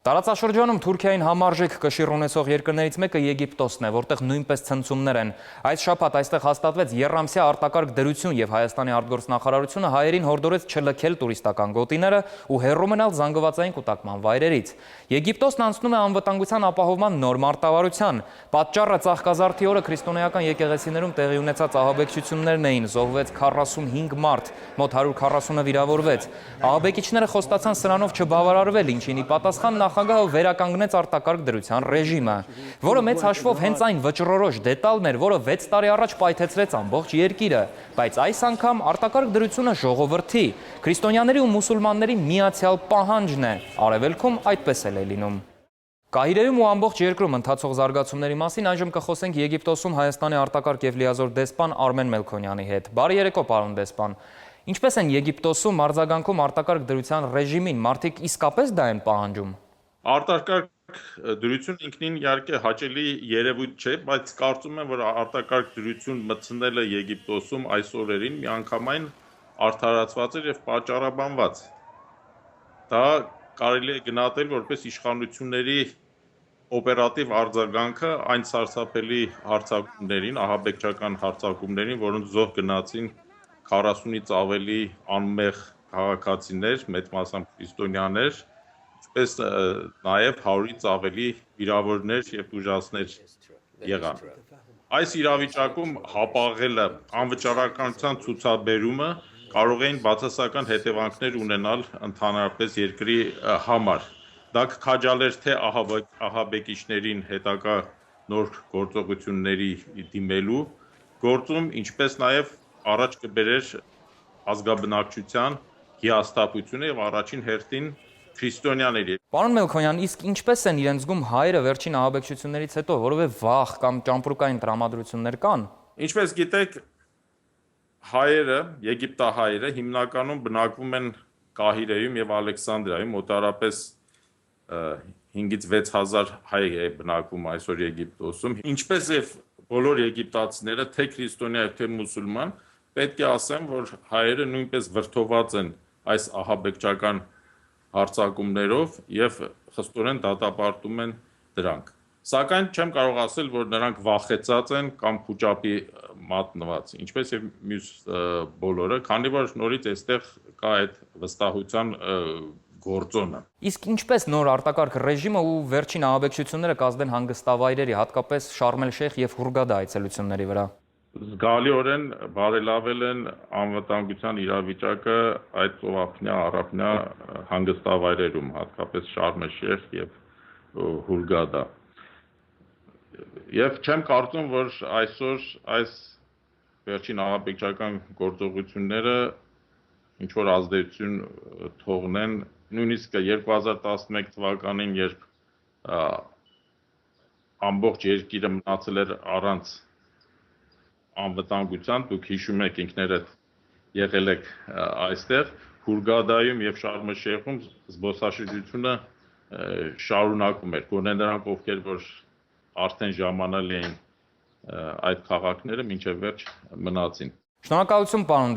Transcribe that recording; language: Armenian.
Տարածաշրջանում Թուրքիային համարժեք կշիռ ունեցող երկրներից մեկը Եգիպտոսն է, որտեղ նույնպես ցնցումներ են։ Այս շաբաթ այստեղ հաստատվեց եռամսյա արտակարգ դրություն եւ Հայաստանի արտգործնախարարությունը հայերին հորդորեց չլքել տուրիստական գոտիները ու հեռու մնալ զանգվածային կուտակման վայրերից։ Եգիպտոսն անցնում է անվտանգության ապահովման նոր մարտավարության։ Պատճառը ծաղկազարդի օրը քրիստոնեական եկեղեցիներում տեղի ունեցած ահաբեկչություններն էին, զոհվեց 45 մարդ, մոտ 140-ը վիրավորվեց։ Ահաբեկիչները խոստացան սրանով չբավարարվել, ինչին ի պատասխան նախագահը վերականգնեց արտակարգ դրության ռեժիմը, որը մեծ հաշվով հենց այն վճռորոշ դետալն էր, որը 6 տարի առաջ պայթեցրեց ամբողջ երկիրը, բայց այս անգամ արտակարգ դրությունը ժողովրդի, քրիստոնյաների ու մուսուլմանների միացյալ պահանջն է, արևելքում այդպես էլ է լինում։ Կահիրեում ու ամբողջ երկրում ընթացող զարգացումների մասին այժմ կխոսենք Եգիպտոսում Հայաստանի արտակարգ և լիազոր դեսպան Արմեն Մելքոնյանի հետ։ Բարի երեկո, պարոն դեսպան։ Ինչպես են Եգիպտոսում արձագանքում արտակարգ դրության ռեժիմին, մարդիկ իսկապես դա են պահանջում։ Արտակարգ դրություն ինքնին իհարկե հաճելի երևույթ չէ, բայց կարծում եմ, որ արտակարգ դրություն մտցնելը Եգիպտոսում այս օրերին միանգամայն արդարացված էր եւ պատճառաբանված։ Դա կարելի է գնահատել որպես իշխանությունների օպերատիվ արձագանքը այն սարսափելի հարձակումներին, ահաբեկչական հարձակումներին, որոնց զոհ գնացին 40-ից ավելի անմեղ քաղաքացիներ, մեծ մասամբ քրիստոնյաներ, ինչպես նաև 100-ից ավելի վիրավորներ եւ տուժածներ եղան։ Այս իրավիճակում հապաղելը, անվճարականության ցուցաբերումը կարող էին բացասական հետևանքներ ունենալ ընդհանրապես երկրի համար։ Դա կքաջալեր թե ահաբեկիչներին հետագա նոր գործողությունների դիմելու գործում, ինչպես նաև առաջ կբերեր ազգաբնակչության հիասթափությունը եւ առաջին հերթին քրիստոնյաների։ Պարոն Մելքոնյան, իսկ ինչպես են իրենց զգում հայերը վերջին ահաբեկչություններից հետո, որովհետև վախ կամ ճամպրուկային տրամադրություններ կան։ Ինչպես գիտեք, հայերը, եգիպտահայերը հիմնականում բնակվում են Կահիրեում եւ Ալեքսանդրիայում, մոտարապես 5-ից 6000 հայ է բնակվում այսօր Եգիպտոսում։ Ինչպես եւ բոլոր եգիպտացիները, թե քրիստոնյա եւ թե մուսուլման, պետք է ասեմ, որ հայերը նույնպես վրդոված են այս ահաբեկչական հարձակումներով եւ խստորեն դատապարտում են դրանք։ Սակայն չեմ կարող ասել, որ նրանք վախեցած են կամ խուճապի մատնված, ինչպես եւ մյուս բոլորը, քանի որ նորից այստեղ կա այդ վստահության գործոնը։ Իսկ ինչպես նոր արտակարգ ռեժիմը ու վերջին ահաբեկչությունները կազդեն հանգստավայրերի, հատկապես Շարմ էլ-Շեյխ եւ Հուրգադա այցելությունների վրա։ Զգալիորեն բարելավել են անվտանգության իրավիճակը այդ ծովափնյա առափնյա հանգստավայրերում, հատկապես Շարմ էլ-Շեյխ եւ Հուրգադա։ Եվ չեմ կարծում, որ այսօր այս վերջին ահաբեկչական գործողությունները ինչ որ ազդեցություն թողնեն, նույնիսկ 2011 թվականին, երբ ամբողջ երկիրը մնացել էր առանց անվտանգության, դուք հիշում եք ինքներդ եղել եք այստեղ, Հուրգադայում եւ Շարմ էլ-Շեյխում զբոսաշրջությունը շարունակում էր, գոնե նրանք, ովքեր որ արդեն ժամանել էին այդ քաղաքները, մինչև վերջ մնացին։ Շնորհակալություն, պարոն